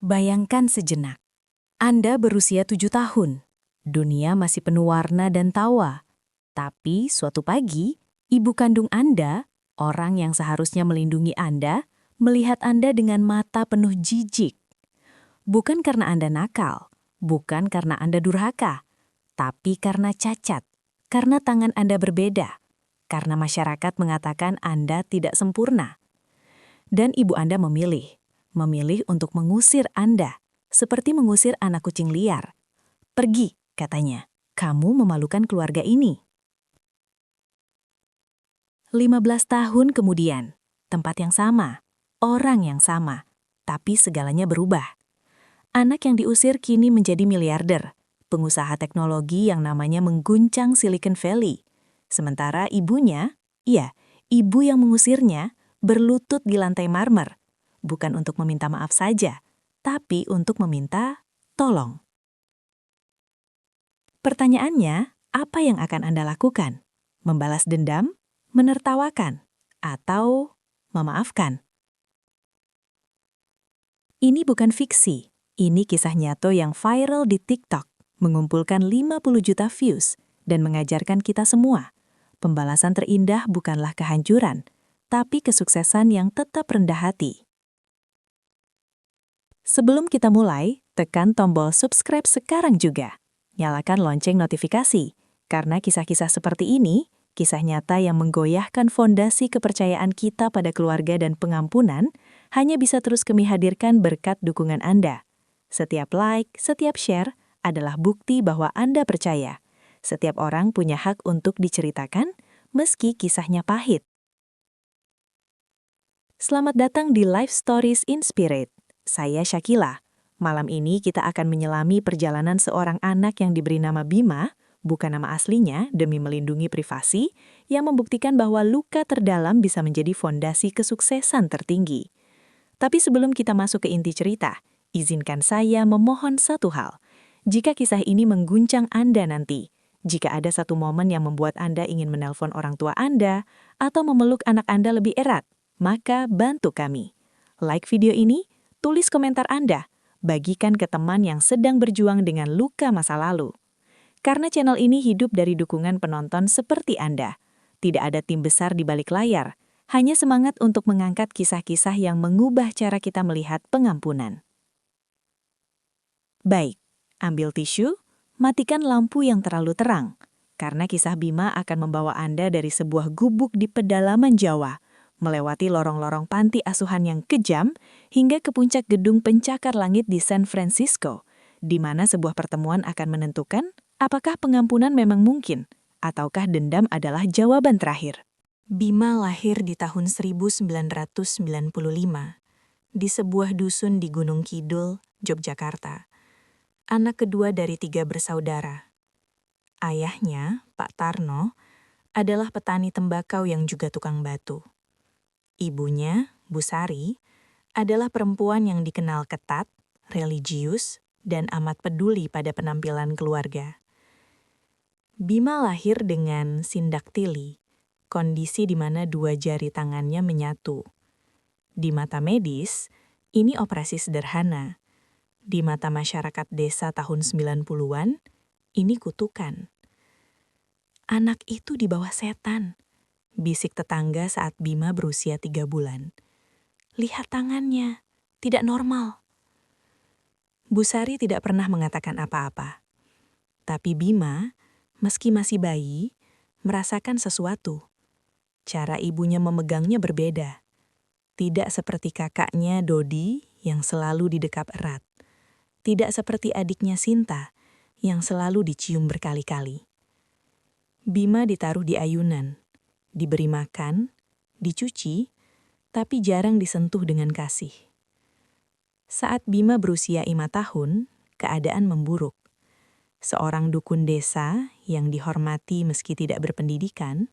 Bayangkan sejenak, Anda berusia 7 tahun. Dunia masih penuh warna dan tawa. Tapi suatu pagi, ibu kandung Anda, orang yang seharusnya melindungi Anda, melihat Anda dengan mata penuh jijik. Bukan karena Anda nakal, bukan karena Anda durhaka, tapi karena cacat, karena tangan Anda berbeda, karena masyarakat mengatakan Anda tidak sempurna. Dan ibu Anda memilih untuk mengusir Anda, seperti mengusir anak kucing liar. Pergi, katanya, kamu memalukan keluarga ini. 15 tahun kemudian, tempat yang sama, orang yang sama, tapi segalanya berubah. Anak yang diusir kini menjadi miliarder, pengusaha teknologi yang namanya mengguncang Silicon Valley. Sementara ibunya, ibu yang mengusirnya, berlutut di lantai marmer. Bukan untuk meminta maaf saja, tapi untuk meminta tolong. Pertanyaannya, apa yang akan Anda lakukan? Membalas dendam, menertawakan, atau memaafkan? Ini bukan fiksi, ini kisah nyata yang viral di TikTok, mengumpulkan 50 juta views, dan mengajarkan kita semua. Pembalasan terindah bukanlah kehancuran, tapi kesuksesan yang tetap rendah hati. Sebelum kita mulai, tekan tombol subscribe sekarang juga. Nyalakan lonceng notifikasi, karena kisah-kisah seperti ini, kisah nyata yang menggoyahkan fondasi kepercayaan kita pada keluarga dan pengampunan, hanya bisa terus kami hadirkan berkat dukungan Anda. Setiap like, setiap share, adalah bukti bahwa Anda percaya. Setiap orang punya hak untuk diceritakan, meski kisahnya pahit. Selamat datang di Life Stories Inspired. Saya Shakila. Malam ini kita akan menyelami perjalanan seorang anak yang diberi nama Bima, bukan nama aslinya, demi melindungi privasi, yang membuktikan bahwa luka terdalam bisa menjadi fondasi kesuksesan tertinggi. Tapi sebelum kita masuk ke inti cerita, izinkan saya memohon satu hal. Jika kisah ini mengguncang Anda nanti, jika ada satu momen yang membuat Anda ingin menelpon orang tua Anda, atau memeluk anak Anda lebih erat, maka bantu kami. Like video ini, tulis komentar Anda, bagikan ke teman yang sedang berjuang dengan luka masa lalu. Karena channel ini hidup dari dukungan penonton seperti Anda. Tidak ada tim besar di balik layar, hanya semangat untuk mengangkat kisah-kisah yang mengubah cara kita melihat pengampunan. Baik, ambil tisu, matikan lampu yang terlalu terang, karena kisah Bima akan membawa Anda dari sebuah gubuk di pedalaman Jawa, melewati lorong-lorong panti asuhan yang kejam, hingga ke puncak gedung pencakar langit di San Francisco, di mana sebuah pertemuan akan menentukan apakah pengampunan memang mungkin, ataukah dendam adalah jawaban terakhir. Bima lahir di tahun 1995, di sebuah dusun di Gunung Kidul, Yogyakarta. Anak kedua dari 3 bersaudara. Ayahnya, Pak Tarno, adalah petani tembakau yang juga tukang batu. Ibunya, Bu Sari, adalah perempuan yang dikenal ketat, religius, dan amat peduli pada penampilan keluarga. Bima lahir dengan sindaktili, kondisi di mana 2 jari tangannya menyatu. Di mata medis, ini operasi sederhana. Di mata masyarakat desa tahun 90-an, ini kutukan. Anak itu di bawah setan, bisik tetangga saat Bima berusia 3 bulan. Lihat tangannya, tidak normal. Bu Sari tidak pernah mengatakan apa-apa. Tapi Bima, meski masih bayi, merasakan sesuatu. Cara ibunya memegangnya berbeda. Tidak seperti kakaknya Dodi yang selalu didekap erat. Tidak seperti adiknya Sinta yang selalu dicium berkali-kali. Bima ditaruh di ayunan, diberi makan, dicuci, tapi jarang disentuh dengan kasih. Saat Bima berusia 5 tahun, keadaan memburuk. Seorang dukun desa yang dihormati meski tidak berpendidikan,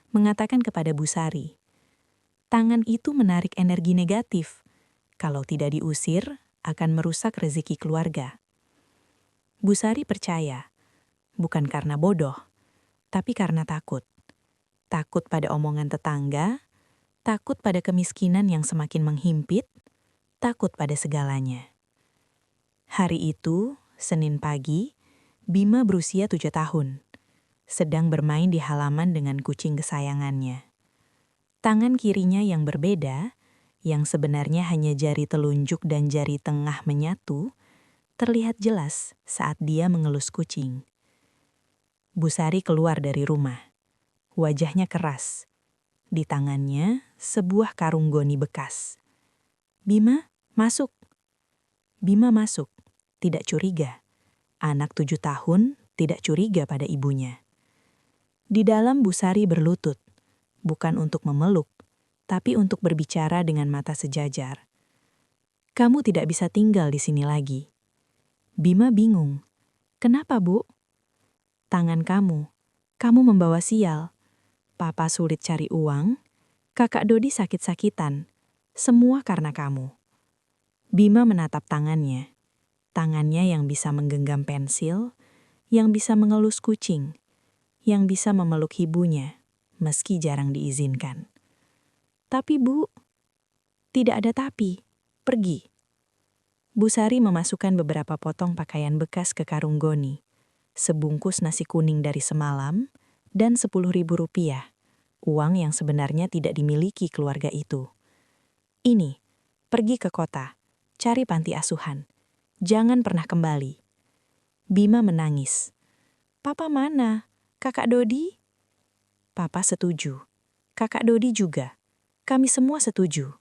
mengatakan kepada Bu Sari, tangan itu menarik energi negatif. Kalau tidak diusir, akan merusak rezeki keluarga. Bu Sari percaya, bukan karena bodoh, tapi karena takut. Takut pada omongan tetangga, takut pada kemiskinan yang semakin menghimpit, takut pada segalanya. Hari itu, Senin pagi, Bima berusia 7 tahun, sedang bermain di halaman dengan kucing kesayangannya. Tangan kirinya yang berbeda, yang sebenarnya hanya jari telunjuk dan jari tengah menyatu, terlihat jelas saat dia mengelus kucing. Bu Sari keluar dari rumah. Wajahnya keras. Di tangannya, sebuah karung goni bekas. Bima, masuk. Bima masuk, tidak curiga. Anak 7 tahun tidak curiga pada ibunya. Di dalam Bu Sari berlutut, bukan untuk memeluk, tapi untuk berbicara dengan mata sejajar. Kamu tidak bisa tinggal di sini lagi. Bima bingung. Kenapa, Bu? Tangan kamu membawa sial. Papa sulit cari uang, kakak Dodi sakit-sakitan. Semua karena kamu. Bima menatap tangannya. Tangannya yang bisa menggenggam pensil, yang bisa mengelus kucing, yang bisa memeluk ibunya, meski jarang diizinkan. Tapi Bu, tidak ada tapi. Pergi. Bu Sari memasukkan beberapa potong pakaian bekas ke karung goni, sebungkus nasi kuning dari semalam, dan 10.000 rupiah, uang yang sebenarnya tidak dimiliki keluarga itu. Ini, pergi ke kota, cari panti asuhan. Jangan pernah kembali. Bima menangis. Papa mana? Kakak Dodi? Papa setuju. Kakak Dodi juga. Kami semua setuju.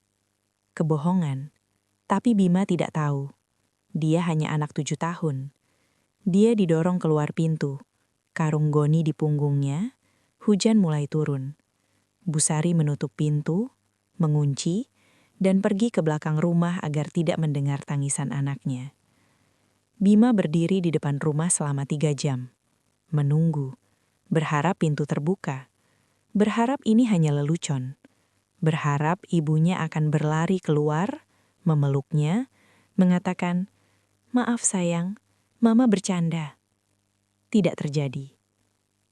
Kebohongan. Tapi Bima tidak tahu. Dia hanya anak 7 tahun. Dia didorong keluar pintu. Karung goni di punggungnya. Hujan mulai turun. Bu Sari menutup pintu, mengunci, dan pergi ke belakang rumah agar tidak mendengar tangisan anaknya. Bima berdiri di depan rumah selama 3 jam. Menunggu. Berharap pintu terbuka. Berharap ini hanya lelucon. Berharap ibunya akan berlari keluar, memeluknya, mengatakan, "Maaf sayang, Mama bercanda." Tidak terjadi.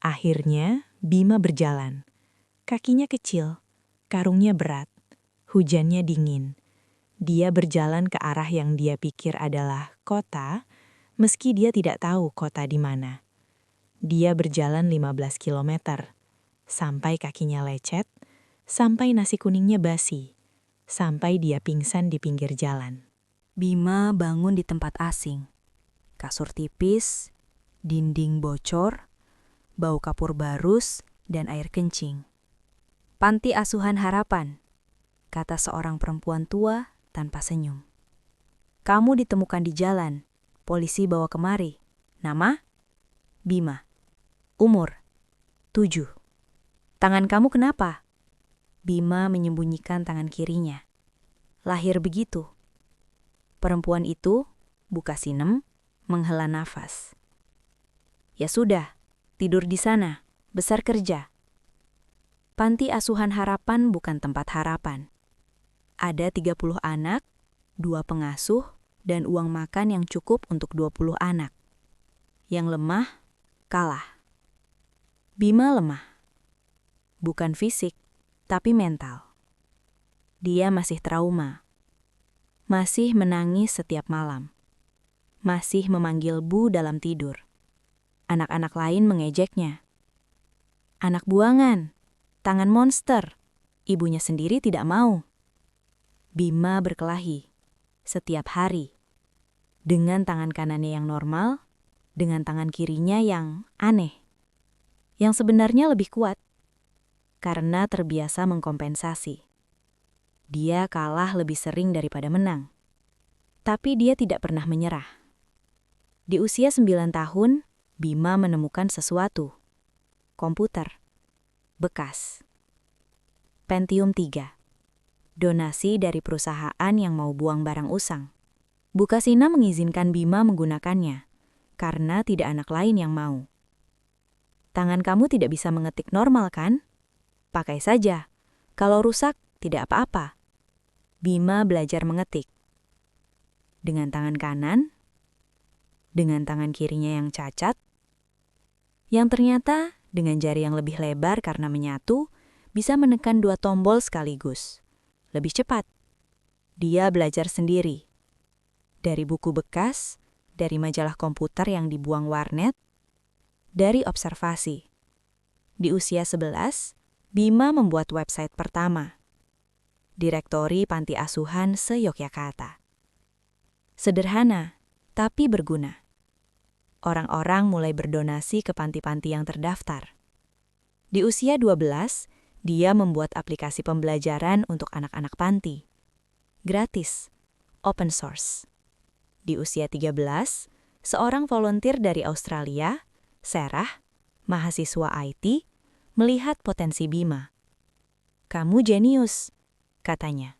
Akhirnya, Bima berjalan. Kakinya kecil, karungnya berat, hujannya dingin. Dia berjalan ke arah yang dia pikir adalah kota, meski dia tidak tahu kota di mana. Dia berjalan 15 kilometer, sampai kakinya lecet, sampai nasi kuningnya basi, sampai dia pingsan di pinggir jalan. Bima bangun di tempat asing. Kasur tipis, dinding bocor, bau kapur barus, dan air kencing. Panti Asuhan Harapan, kata seorang perempuan tua tanpa senyum. Kamu ditemukan di jalan, polisi bawa kemari. Nama? Bima. Umur? 7. Tangan kamu kenapa? Bima menyembunyikan tangan kirinya. Lahir begitu. Perempuan itu buka sinem, menghela nafas. Ya sudah, tidur di sana, besar kerja. Panti Asuhan Harapan bukan tempat harapan. Ada 30 anak, 2 pengasuh, dan uang makan yang cukup untuk 20 anak. Yang lemah, kalah. Bima lemah. Bukan fisik, tapi mental. Dia masih trauma. Masih menangis setiap malam. Masih memanggil Bu dalam tidur. Anak-anak lain mengejeknya. Anak buangan, tangan monster. Ibunya sendiri tidak mau. Bima berkelahi setiap hari. Dengan tangan kanannya yang normal, dengan tangan kirinya yang aneh. Yang sebenarnya lebih kuat. Karena terbiasa mengkompensasi. Dia kalah lebih sering daripada menang. Tapi dia tidak pernah menyerah. Di usia 9 tahun, Bima menemukan sesuatu. Komputer. Bekas. Pentium 3. Donasi dari perusahaan yang mau buang barang usang. Bu Kasina mengizinkan Bima menggunakannya, karena tidak anak lain yang mau. Tangan kamu tidak bisa mengetik normal kan? Pakai saja. Kalau rusak, tidak apa-apa. Bima belajar mengetik. Dengan tangan kanan, dengan tangan kirinya yang cacat, yang ternyata dengan jari yang lebih lebar karena menyatu, bisa menekan 2 tombol sekaligus. Lebih cepat. Dia belajar sendiri. Dari buku bekas, Dari majalah komputer yang dibuang warnet, dari observasi. Di usia 11, Bima membuat website pertama. Direktori Panti Asuhan se-Yogyakarta. Sederhana, tapi berguna. Orang-orang mulai berdonasi ke panti-panti yang terdaftar. Di usia 12, dia membuat aplikasi pembelajaran untuk anak-anak panti. Gratis, open source. Di usia 13, seorang volunteer dari Australia, Sarah, mahasiswa IT, melihat potensi Bima. "Kamu jenius," katanya.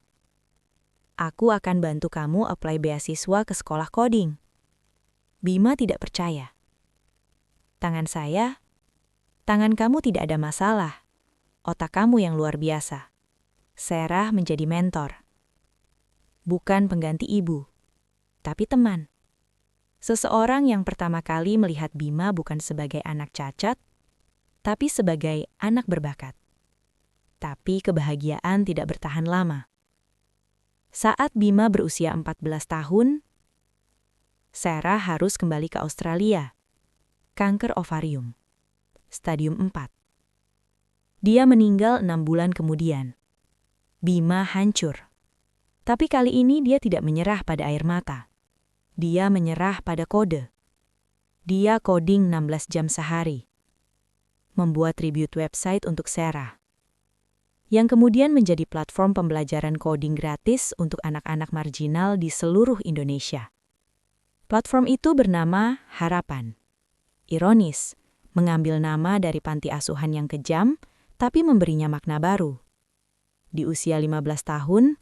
"Aku akan bantu kamu apply beasiswa ke sekolah coding." Bima tidak percaya. "Tangan kamu tidak ada masalah. Otak kamu yang luar biasa." Sarah menjadi mentor. Bukan pengganti ibu, tapi teman. Seseorang yang pertama kali melihat Bima bukan sebagai anak cacat, tapi sebagai anak berbakat. Tapi kebahagiaan tidak bertahan lama. Saat Bima berusia 14 tahun, Sarah harus kembali ke Australia. Kanker ovarium. Stadium 4. Dia meninggal 6 bulan kemudian. Bima hancur. Tapi kali ini dia tidak menyerah pada air mata. Dia menyerah pada kode. Dia coding 16 jam sehari. Membuat tribute website untuk Sarah, yang kemudian menjadi platform pembelajaran coding gratis untuk anak-anak marginal di seluruh Indonesia. Platform itu bernama Harapan. Ironis, mengambil nama dari panti asuhan yang kejam, tapi memberinya makna baru. Di usia 15 tahun,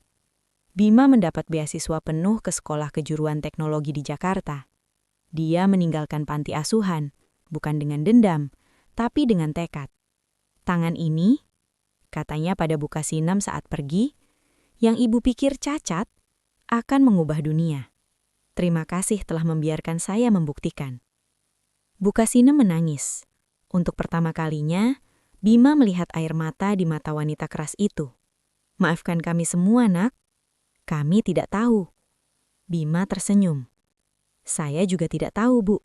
Bima mendapat beasiswa penuh ke sekolah kejuruan teknologi di Jakarta. Dia meninggalkan panti asuhan, bukan dengan dendam, tapi dengan tekad. "Tangan ini," katanya pada buka Sinam saat pergi, "yang ibu pikir cacat, akan mengubah dunia. Terima kasih telah membiarkan saya membuktikan." Buka Sinem menangis. Untuk pertama kalinya, Bima melihat air mata di mata wanita keras itu. "Maafkan kami semua, Nak. Kami tidak tahu." Bima tersenyum. "Saya juga tidak tahu, Bu.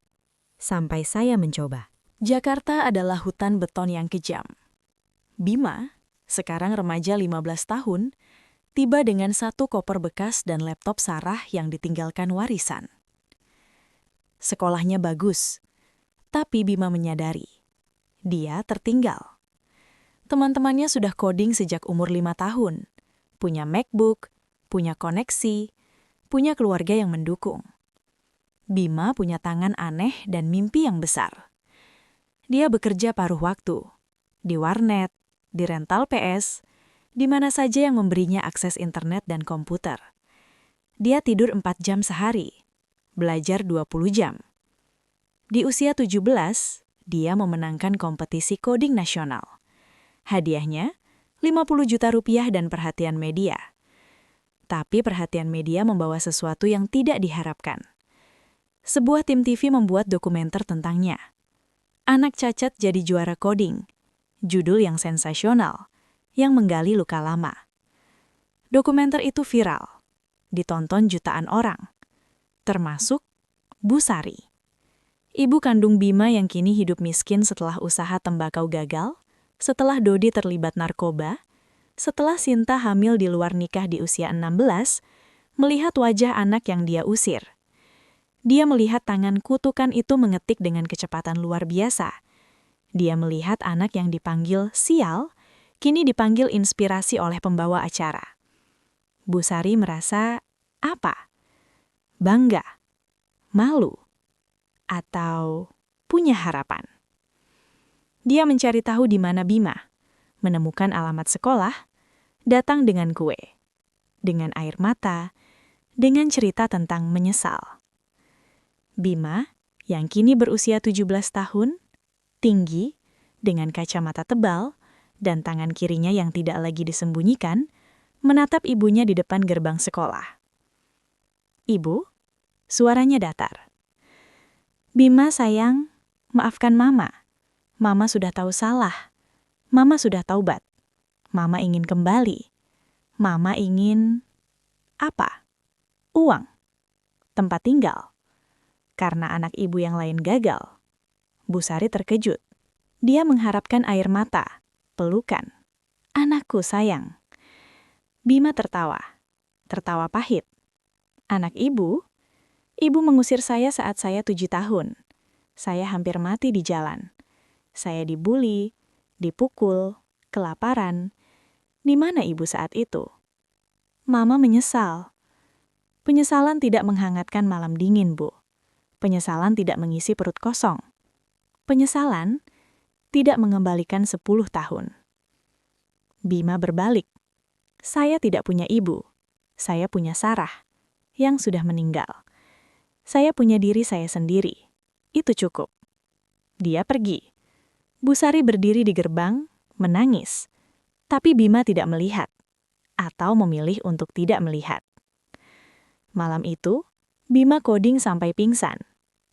Sampai saya mencoba." Jakarta adalah hutan beton yang kejam. Bima, sekarang remaja 15 tahun, tiba dengan 1 koper bekas dan laptop Sarah yang ditinggalkan warisan. Sekolahnya bagus, tapi Bima menyadari, dia tertinggal. Teman-temannya sudah coding sejak umur 5 tahun, punya MacBook, punya koneksi, punya keluarga yang mendukung. Bima punya tangan aneh dan mimpi yang besar. Dia bekerja paruh waktu, di warnet, di rental PS, di mana saja yang memberinya akses internet dan komputer. Dia tidur 4 jam sehari, belajar 20 jam. Di usia 17, dia memenangkan kompetisi coding nasional. Hadiahnya, 50 juta rupiah dan perhatian media. Tapi perhatian media membawa sesuatu yang tidak diharapkan. Sebuah tim TV membuat dokumenter tentangnya. Anak cacat jadi juara coding. Judul yang sensasional, yang menggali luka lama. Dokumenter itu viral, ditonton jutaan orang, termasuk Bu Sari. Ibu kandung Bima yang kini hidup miskin setelah usaha tembakau gagal, setelah Dodi terlibat narkoba, setelah Sinta hamil di luar nikah di usia 16, melihat wajah anak yang dia usir. Dia melihat tangan kutukan itu mengetik dengan kecepatan luar biasa. Dia melihat anak yang dipanggil sial, kini dipanggil inspirasi oleh pembawa acara. Bu Sari merasa apa? Bangga? Malu? Atau punya harapan? Dia mencari tahu di mana Bima, menemukan alamat sekolah, datang dengan kue, dengan air mata, dengan cerita tentang menyesal. Bima, yang kini berusia 17 tahun, tinggi, dengan kacamata tebal, dan tangan kirinya yang tidak lagi disembunyikan, menatap ibunya di depan gerbang sekolah. "Ibu," suaranya datar. "Bima sayang, maafkan Mama. Mama sudah tahu salah. Mama sudah taubat. Mama ingin kembali. Mama ingin..." Apa? Uang? Tempat tinggal? karena anak ibu yang lain gagal. Bu Sari terkejut. Dia mengharapkan air mata, pelukan. Anakku sayang. Bima tertawa. Tertawa pahit. Anak ibu? Ibu mengusir saya saat saya 7 tahun. Saya hampir mati di jalan. Saya dibuli, dipukul, kelaparan. Di mana ibu saat itu? Mama menyesal. Penyesalan tidak menghangatkan malam dingin, Bu. Penyesalan tidak mengisi perut kosong. Penyesalan tidak mengembalikan 10 tahun. Bima berbalik. Saya tidak punya ibu. Saya punya Sarah, yang sudah meninggal. Saya punya diri saya sendiri. Itu cukup. Dia pergi. Bu Sari berdiri di gerbang, menangis. Tapi Bima tidak melihat, atau memilih untuk tidak melihat. Malam itu, Bima coding sampai pingsan.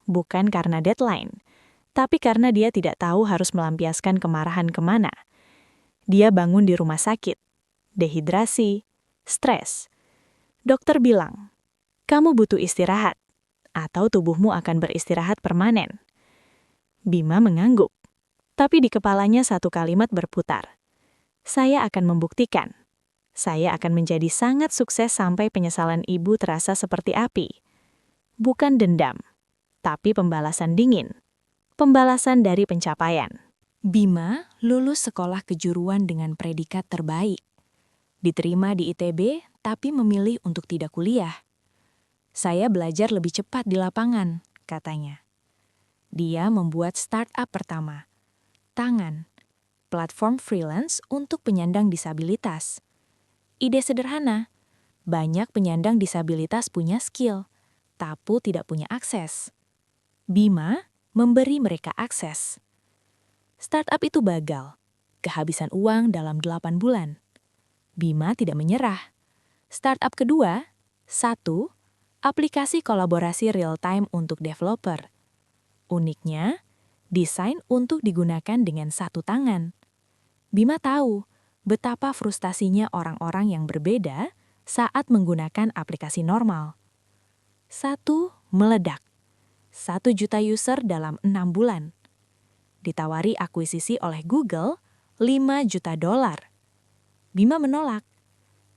Bukan karena deadline, tapi karena dia tidak tahu harus melampiaskan kemarahan kemana. Dia bangun di rumah sakit, dehidrasi, stres. Dokter bilang, kamu butuh istirahat, atau tubuhmu akan beristirahat permanen. Bima mengangguk, tapi di kepalanya satu kalimat berputar. Saya akan membuktikan. Saya akan menjadi sangat sukses sampai penyesalan ibu terasa seperti api. Bukan dendam, tapi pembalasan dingin. Pembalasan dari pencapaian. Bima lulus sekolah kejuruan dengan predikat terbaik. Diterima di ITB, tapi memilih untuk tidak kuliah. Saya belajar lebih cepat di lapangan, katanya. Dia membuat startup pertama, Tangan, platform freelance untuk penyandang disabilitas. Ide sederhana, banyak penyandang disabilitas punya skill, tapi tidak punya akses. Bima memberi mereka akses. Startup itu gagal, kehabisan uang dalam 8 bulan. Bima tidak menyerah. Startup kedua, 1, aplikasi kolaborasi real-time untuk developer. Uniknya, desain untuk digunakan dengan satu tangan. Bima tahu betapa frustasinya orang-orang yang berbeda saat menggunakan aplikasi normal. 1, meledak. 1 juta user dalam 6 bulan. Ditawari akuisisi oleh Google, $5 juta. Bima menolak.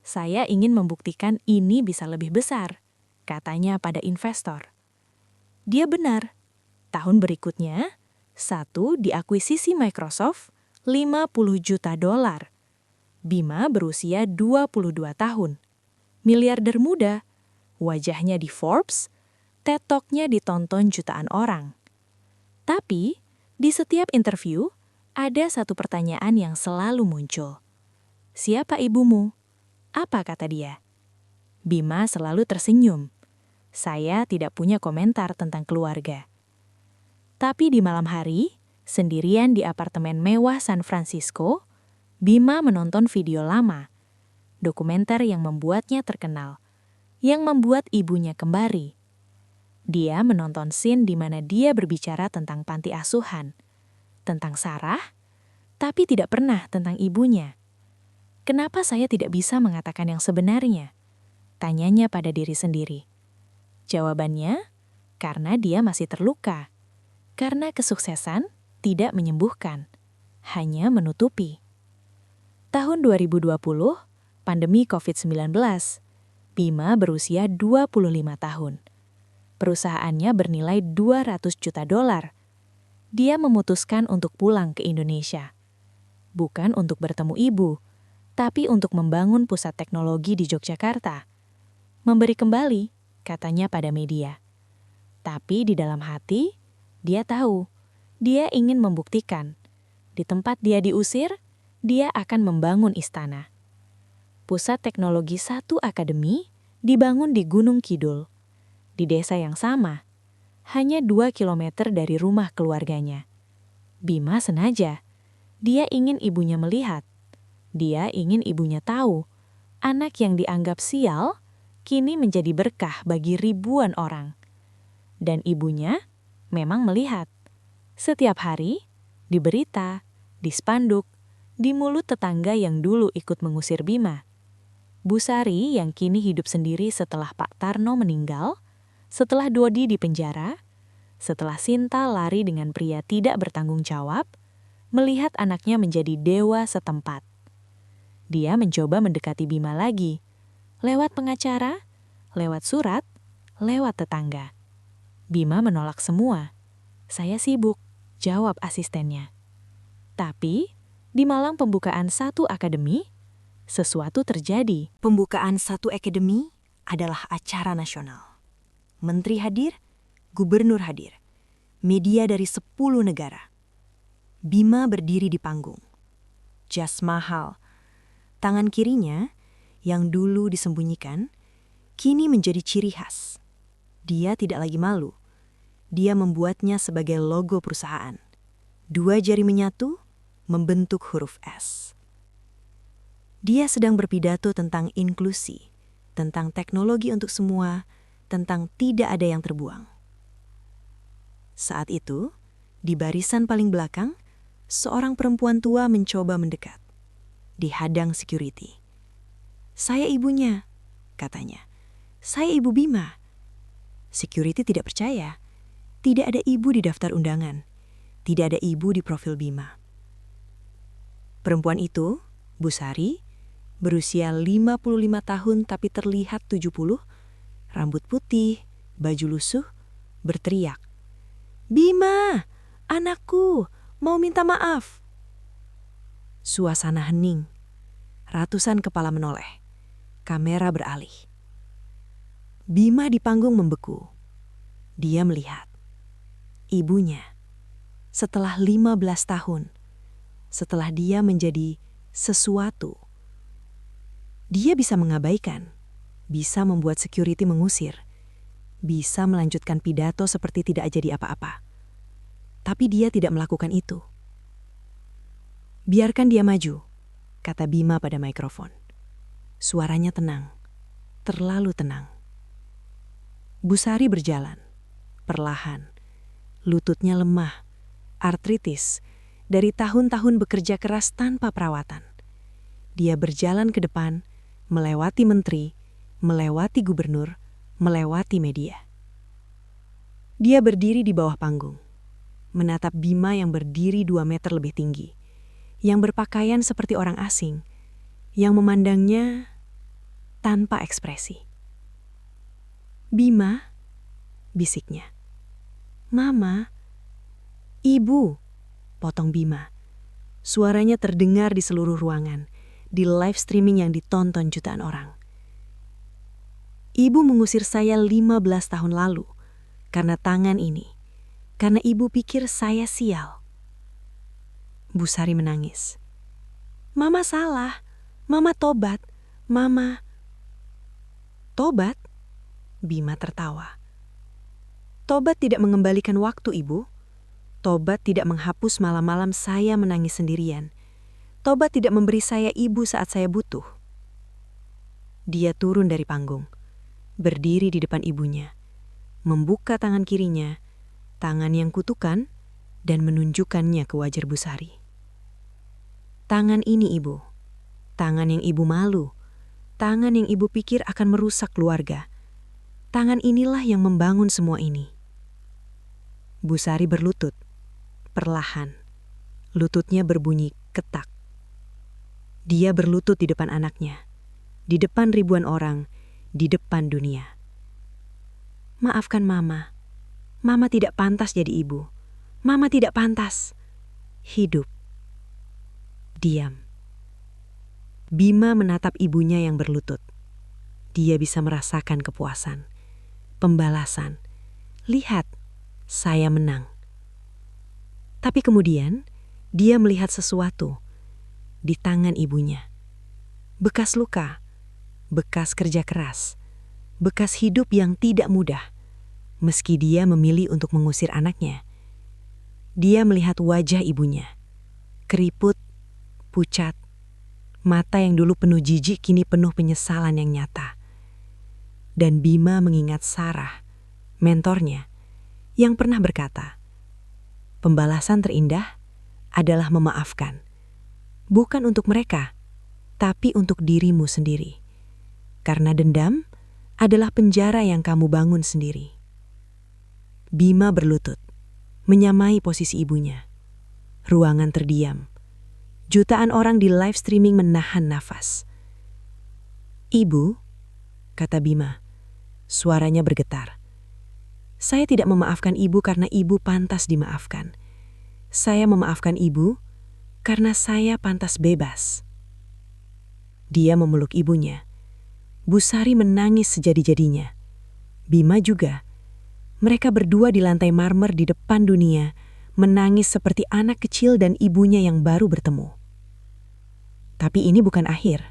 Saya ingin membuktikan ini bisa lebih besar, katanya pada investor. Dia benar. Tahun berikutnya, 1 diakuisisi Microsoft, $50 juta. Bima berusia 22 tahun. Miliarder muda. Wajahnya di Forbes, TED Talk-nya ditonton jutaan orang. Tapi, di setiap interview, ada satu pertanyaan yang selalu muncul. Siapa ibumu? Apa kata dia? Bima selalu tersenyum. Saya tidak punya komentar tentang keluarga. Tapi di malam hari, sendirian di apartemen mewah San Francisco, Bima menonton video lama. Dokumenter yang membuatnya terkenal, yang membuat ibunya kembali. Dia menonton scene di mana dia berbicara tentang panti asuhan, tentang Sarah, tapi tidak pernah tentang ibunya. Kenapa saya tidak bisa mengatakan yang sebenarnya? Tanyanya pada diri sendiri. Jawabannya, karena dia masih terluka. Karena kesuksesan tidak menyembuhkan, hanya menutupi. Tahun 2020, pandemi COVID-19, Bima berusia 25 tahun. Perusahaannya bernilai $200 juta. Dia memutuskan untuk pulang ke Indonesia. Bukan untuk bertemu ibu, tapi untuk membangun pusat teknologi di Yogyakarta. Memberi kembali, katanya pada media. Tapi di dalam hati, dia tahu, dia ingin membuktikan. Di tempat dia diusir, dia akan membangun istana. Pusat Teknologi 1 Akademi dibangun di Gunung Kidul, di desa yang sama, hanya 2 kilometer dari rumah keluarganya. Bima sengaja, dia ingin ibunya melihat. Dia ingin ibunya tahu, anak yang dianggap sial kini menjadi berkah bagi ribuan orang. Dan ibunya memang melihat. Setiap hari, di berita, di spanduk, di mulut tetangga yang dulu ikut mengusir Bima. Bu Sari yang kini hidup sendiri setelah Pak Tarno meninggal, setelah Dodi di penjara, Setelah Sinta lari dengan pria tidak bertanggung jawab, melihat anaknya menjadi dewa setempat. Dia mencoba mendekati Bima lagi, lewat pengacara, lewat surat, lewat tetangga. Bima menolak semua. "Saya sibuk," jawab asistennya. Tapi, di malam pembukaan satu akademi, sesuatu terjadi. Pembukaan satu akademi adalah acara nasional. Menteri hadir, gubernur hadir, media dari 10 negara. Bima berdiri di panggung. Jas mahal. Tangan kirinya, yang dulu disembunyikan, kini menjadi ciri khas. Dia tidak lagi malu. Dia membuatnya sebagai logo perusahaan. 2 jari menyatu, membentuk huruf S. Dia sedang berpidato tentang inklusi, tentang teknologi untuk semua, tentang tidak ada yang terbuang. Saat itu, di barisan paling belakang, seorang perempuan tua mencoba mendekat. Dihadang security. "Saya ibunya," katanya. "Saya ibu Bima." Security tidak percaya. Tidak ada ibu di daftar undangan. Tidak ada ibu di profil Bima. Perempuan itu, Bu Sari, berusia 55 tahun tapi terlihat 70, rambut putih, baju lusuh, berteriak, "Bima, anakku, mau minta maaf." Suasana hening. Ratusan kepala menoleh. Kamera beralih. Bima di panggung membeku. Dia melihat. Ibunya. Setelah 15 tahun. Setelah dia menjadi sesuatu. Dia bisa mengabaikan. Bisa membuat security mengusir. Bisa melanjutkan pidato seperti tidak jadi apa-apa. Tapi dia tidak melakukan itu. "Biarkan dia maju," kata Bima pada mikrofon. Suaranya tenang, terlalu tenang. Bu Sari berjalan, perlahan. Lututnya lemah, artritis, dari tahun-tahun bekerja keras tanpa perawatan. Dia berjalan ke depan, melewati menteri, melewati gubernur, melewati media. Dia berdiri di bawah panggung, menatap Bima yang berdiri 2 meter lebih tinggi, yang berpakaian seperti orang asing, yang memandangnya tanpa ekspresi. "Bima," bisiknya. "Mama." "Ibu," potong Bima. Suaranya terdengar di seluruh ruangan, di live streaming yang ditonton jutaan orang. "Ibu mengusir saya 15 tahun lalu, karena tangan ini, karena ibu pikir saya sial." Bu Sari menangis. "Mama salah, Mama tobat, Mama." "Tobat?" Bima tertawa. "Tobat tidak mengembalikan waktu, Ibu. Tobat tidak menghapus malam-malam saya menangis sendirian. Tobat tidak memberi saya ibu saat saya butuh." Dia turun dari panggung, berdiri di depan ibunya, membuka tangan kirinya, tangan yang kutukan, dan menunjukkannya ke wajah Bu Sari. "Tangan ini, Ibu. Tangan yang ibu malu. Tangan yang ibu pikir akan merusak keluarga. Tangan inilah yang membangun semua ini." Bu Sari berlutut, perlahan. Lututnya berbunyi ketak. Dia berlutut di depan anaknya, di depan ribuan orang, di depan dunia. "Maafkan Mama. Mama tidak pantas jadi ibu. Mama tidak pantas. Hidup." Diam. Bima menatap ibunya yang berlutut. Dia bisa merasakan kepuasan, pembalasan. "Lihat, saya menang." Tapi kemudian, dia melihat sesuatu di tangan ibunya. Bekas luka, bekas kerja keras, bekas hidup yang tidak mudah. Meski dia memilih untuk mengusir anaknya, dia melihat wajah ibunya. Keriput, pucat, mata yang dulu penuh jijik kini penuh penyesalan yang nyata. Dan Bima mengingat Sarah, mentornya, yang pernah berkata, "Pembalasan terindah adalah memaafkan. Bukan untuk mereka, tapi untuk dirimu sendiri. Karena dendam adalah penjara yang kamu bangun sendiri." Bima berlutut, menyamai posisi ibunya. Ruangan terdiam. Jutaan orang di live streaming menahan nafas. "Ibu," kata Bima. Suaranya bergetar. "Saya tidak memaafkan ibu karena ibu pantas dimaafkan. Saya memaafkan ibu karena saya pantas bebas." Dia memeluk ibunya. Busari menangis sejadi-jadinya. Bima juga. Mereka berdua di lantai marmer di depan dunia, menangis seperti anak kecil dan ibunya yang baru bertemu. Tapi ini bukan akhir.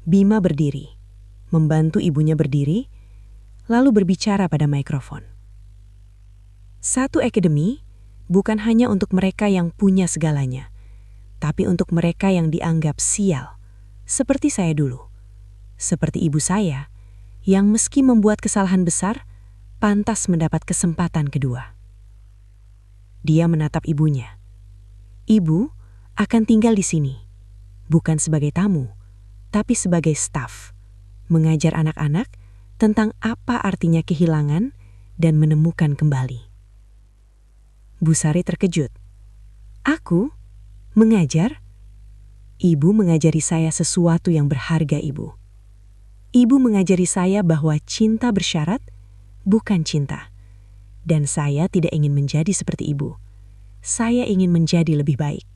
Bima berdiri, membantu ibunya berdiri, lalu berbicara pada mikrofon. Satu akademi bukan hanya untuk mereka yang punya segalanya, tapi untuk mereka yang dianggap sial, seperti saya dulu. Seperti ibu saya, yang meski membuat kesalahan besar, pantas mendapat kesempatan kedua. Dia menatap ibunya. "Ibu akan tinggal di sini, bukan sebagai tamu, tapi sebagai staf, mengajar anak-anak tentang apa artinya kehilangan dan menemukan kembali." Busari terkejut. "Aku? Mengajar? Ibu mengajari saya sesuatu yang berharga, Ibu. Ibu mengajari saya bahwa cinta bersyarat bukan cinta. Dan saya tidak ingin menjadi seperti ibu. Saya ingin menjadi lebih baik."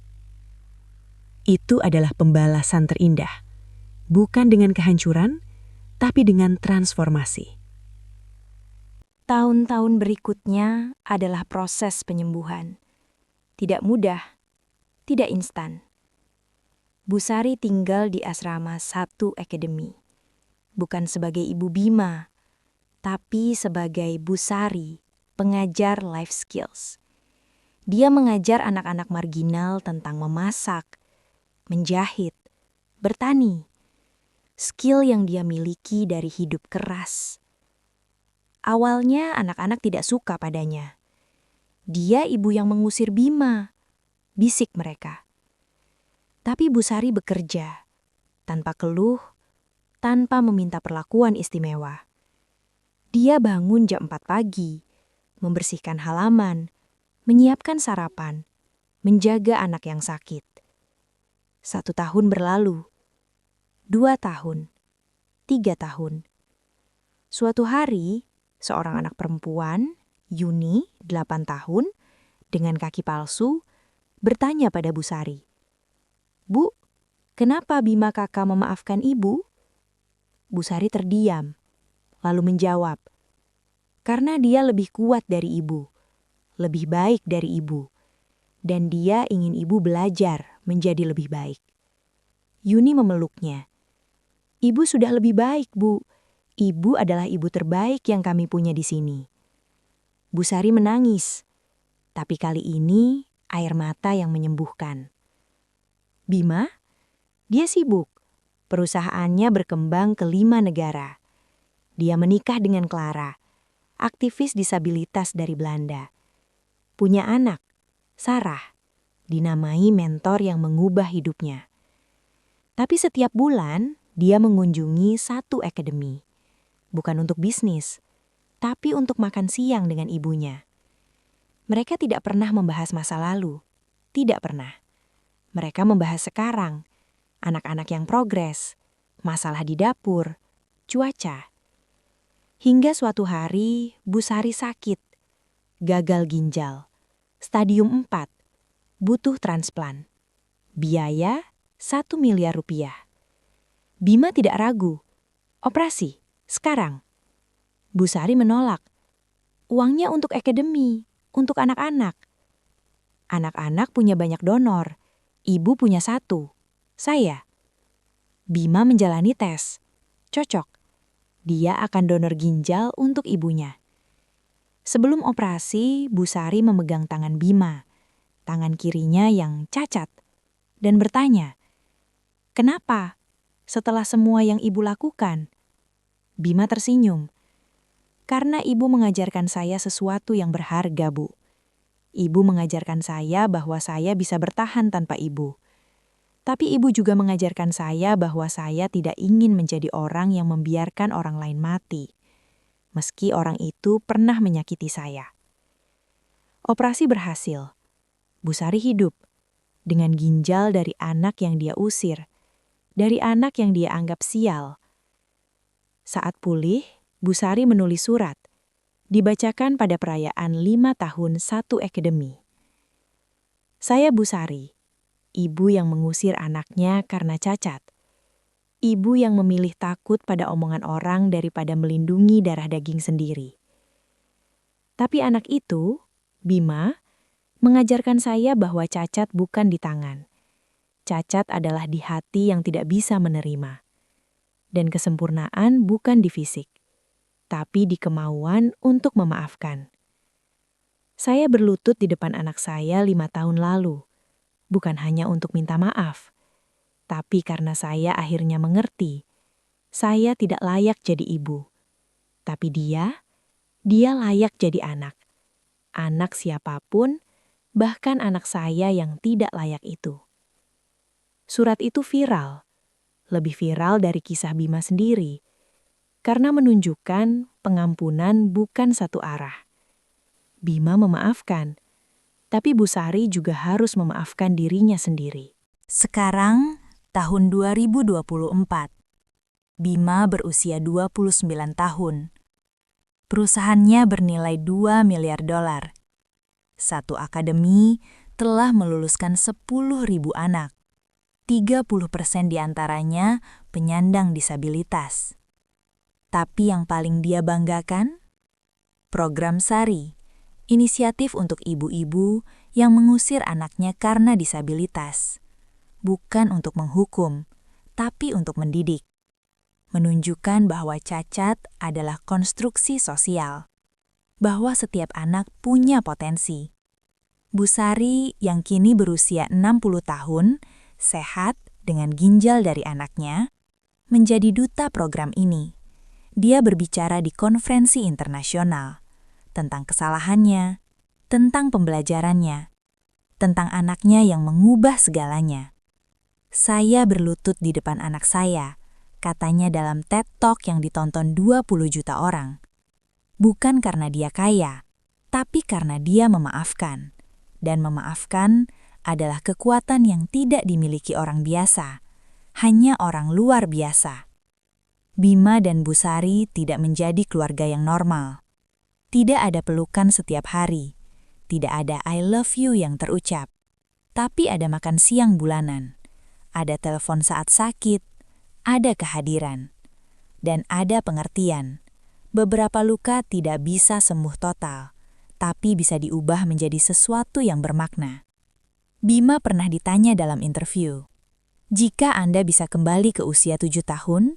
Itu adalah pembalasan terindah. Bukan dengan kehancuran, tapi dengan transformasi. Tahun-tahun berikutnya adalah proses penyembuhan. Tidak mudah, tidak instan. Busari tinggal di asrama 1 Akademi. Bukan sebagai ibu Bima, tapi sebagai Busari, pengajar life skills. Dia mengajar anak-anak marginal tentang memasak, menjahit, bertani, skill yang dia miliki dari hidup keras. Awalnya anak-anak tidak suka padanya. "Dia ibu yang mengusir Bima," bisik mereka. Tapi Busari bekerja, tanpa keluh, tanpa meminta perlakuan istimewa. Dia bangun jam 4 pagi, membersihkan halaman, menyiapkan sarapan, menjaga anak yang sakit. 1 tahun berlalu, 2 tahun, 3 tahun. Suatu hari, seorang anak perempuan, Yuni, 8 tahun, dengan kaki palsu, bertanya pada Busari, "Bu, kenapa Bima kakak memaafkan ibu?" Busari terdiam, lalu menjawab, "Karena dia lebih kuat dari ibu, lebih baik dari ibu, dan dia ingin ibu belajar menjadi lebih baik." Yuni memeluknya. "Ibu sudah lebih baik, Bu. Ibu adalah ibu terbaik yang kami punya di sini." Busari menangis, tapi kali ini air mata yang menyembuhkan. Bima? Dia sibuk. Perusahaannya berkembang ke 5 negara. Dia menikah dengan Clara, aktivis disabilitas dari Belanda. Punya anak, Sarah, dinamai mentor yang mengubah hidupnya. Tapi setiap bulan, dia mengunjungi 1 akademi. Bukan untuk bisnis, tapi untuk makan siang dengan ibunya. Mereka tidak pernah membahas masa lalu. Tidak pernah. Mereka membahas sekarang, anak-anak yang progres, masalah di dapur, cuaca. Hingga suatu hari, Busari sakit, gagal ginjal, stadium 4, butuh transplant. Biaya 1 miliar rupiah. Bima tidak ragu. "Operasi, sekarang." Busari menolak. "Uangnya untuk akademi, untuk anak-anak." "Anak-anak punya banyak donor, ibu punya 1, saya." Bima menjalani tes. Cocok. Dia akan donor ginjal untuk ibunya. Sebelum operasi, Busari memegang tangan Bima, tangan kirinya yang cacat, dan bertanya, "Kenapa? Setelah semua yang ibu lakukan?" Bima tersenyum. "Karena ibu mengajarkan saya sesuatu yang berharga, Bu. Ibu mengajarkan saya bahwa saya bisa bertahan tanpa ibu. Tapi ibu juga mengajarkan saya bahwa saya tidak ingin menjadi orang yang membiarkan orang lain mati, meski orang itu pernah menyakiti saya." Operasi berhasil. Busari hidup dengan ginjal dari anak yang dia usir, dari anak yang dia anggap sial. Saat pulih, Busari menulis surat, dibacakan pada perayaan 5 tahun 1 akademi. Saya Busari, ibu yang mengusir anaknya karena cacat. Ibu yang memilih takut pada omongan orang daripada melindungi darah daging sendiri. Tapi anak itu, Bima, mengajarkan saya bahwa cacat bukan di tangan. Cacat adalah di hati yang tidak bisa menerima. Dan kesempurnaan bukan di fisik, tapi di kemauan untuk memaafkan. Saya berlutut di depan anak saya 5 tahun lalu, bukan hanya untuk minta maaf, tapi karena saya akhirnya mengerti, saya tidak layak jadi ibu. Tapi dia layak jadi anak. Anak siapapun, bahkan anak saya yang tidak layak itu. Surat itu viral, lebih viral dari kisah Bima sendiri, karena menunjukkan pengampunan bukan satu arah. Bima memaafkan, tapi Busari juga harus memaafkan dirinya sendiri. Sekarang, tahun 2024. Bima berusia 29 tahun. Perusahaannya bernilai 2 miliar dolar. Satu akademi telah meluluskan 10.000 anak. 30% diantaranya penyandang disabilitas. Tapi yang paling dia banggakan? Program Sari, inisiatif untuk ibu-ibu yang mengusir anaknya karena disabilitas. Bukan untuk menghukum, tapi untuk mendidik. Menunjukkan bahwa cacat adalah konstruksi sosial. Bahwa setiap anak punya potensi. Busari yang kini berusia 60 tahun, sehat dengan ginjal dari anaknya, menjadi duta program ini. Dia berbicara di konferensi internasional tentang kesalahannya, tentang pembelajarannya, tentang anaknya yang mengubah segalanya. Saya berlutut di depan anak saya, katanya dalam TED Talk yang ditonton 20 juta orang. Bukan karena dia kaya, tapi karena dia memaafkan. Dan memaafkan adalah kekuatan yang tidak dimiliki orang biasa, hanya orang luar biasa. Bima dan Busari tidak menjadi keluarga yang normal. Tidak ada pelukan setiap hari, tidak ada I love you yang terucap. Tapi ada makan siang bulanan, ada telepon saat sakit, ada kehadiran, dan ada pengertian. Beberapa luka tidak bisa sembuh total, tapi bisa diubah menjadi sesuatu yang bermakna. Bima pernah ditanya dalam interview, jika Anda bisa kembali ke usia 7 tahun,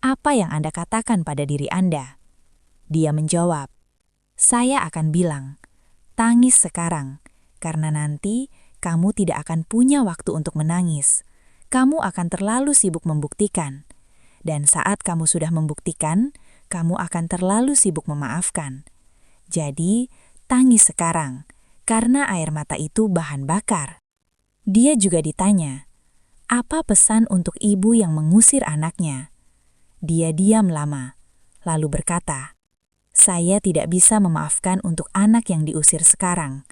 apa yang Anda katakan pada diri Anda? Dia menjawab, saya akan bilang, tangis sekarang, karena nanti kamu tidak akan punya waktu untuk menangis. Kamu akan terlalu sibuk membuktikan. Dan saat kamu sudah membuktikan, kamu akan terlalu sibuk memaafkan. Jadi, tangis sekarang, karena air mata itu bahan bakar. Dia juga ditanya, apa pesan untuk ibu yang mengusir anaknya? Dia diam lama, lalu berkata, saya tidak bisa memaafkan untuk anak yang diusir sekarang,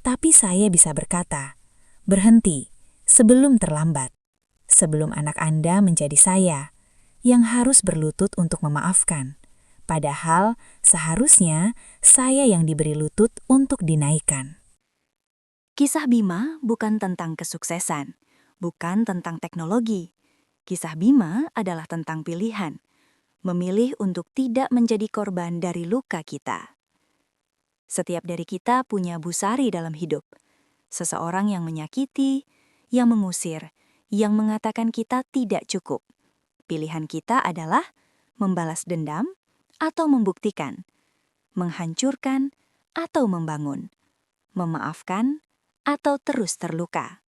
tapi saya bisa berkata, berhenti sebelum terlambat, sebelum anak Anda menjadi saya, yang harus berlutut untuk memaafkan. Padahal seharusnya saya yang diberi lutut untuk dinaikkan. Kisah Bima bukan tentang kesuksesan, bukan tentang teknologi. Kisah Bima adalah tentang pilihan, memilih untuk tidak menjadi korban dari luka kita. Setiap dari kita punya Busari dalam hidup. Seseorang yang menyakiti, yang mengusir, yang mengatakan kita tidak cukup. Pilihan kita adalah membalas dendam atau membuktikan, menghancurkan atau membangun, memaafkan atau terus terluka.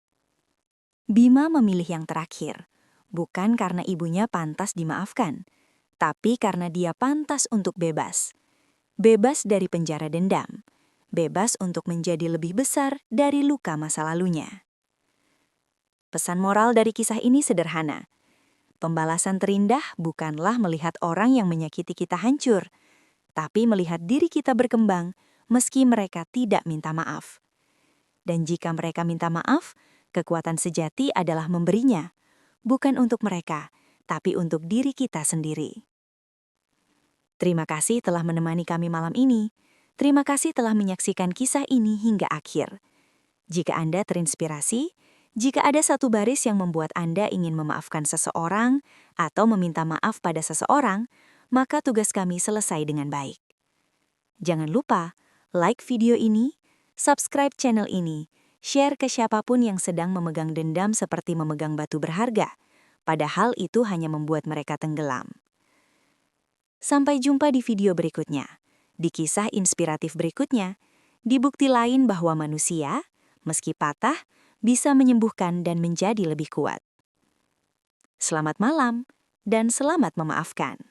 Bima memilih yang terakhir, bukan karena ibunya pantas dimaafkan, tapi karena dia pantas untuk bebas. Bebas dari penjara dendam, bebas untuk menjadi lebih besar dari luka masa lalunya. Pesan moral dari kisah ini sederhana. Pembalasan terindah bukanlah melihat orang yang menyakiti kita hancur, tapi melihat diri kita berkembang meski mereka tidak minta maaf. Dan jika mereka minta maaf, kekuatan sejati adalah memberinya, bukan untuk mereka, tapi untuk diri kita sendiri. Terima kasih telah menemani kami malam ini. Terima kasih telah menyaksikan kisah ini hingga akhir. Jika Anda terinspirasi, jika ada satu baris yang membuat Anda ingin memaafkan seseorang atau meminta maaf pada seseorang, maka tugas kami selesai dengan baik. Jangan lupa, like video ini, subscribe channel ini, share ke siapapun yang sedang memegang dendam seperti memegang batu berharga, padahal itu hanya membuat mereka tenggelam. Sampai jumpa di video berikutnya, di kisah inspiratif berikutnya, di bukti lain bahwa manusia, meski patah, bisa menyembuhkan dan menjadi lebih kuat. Selamat malam, dan selamat memaafkan.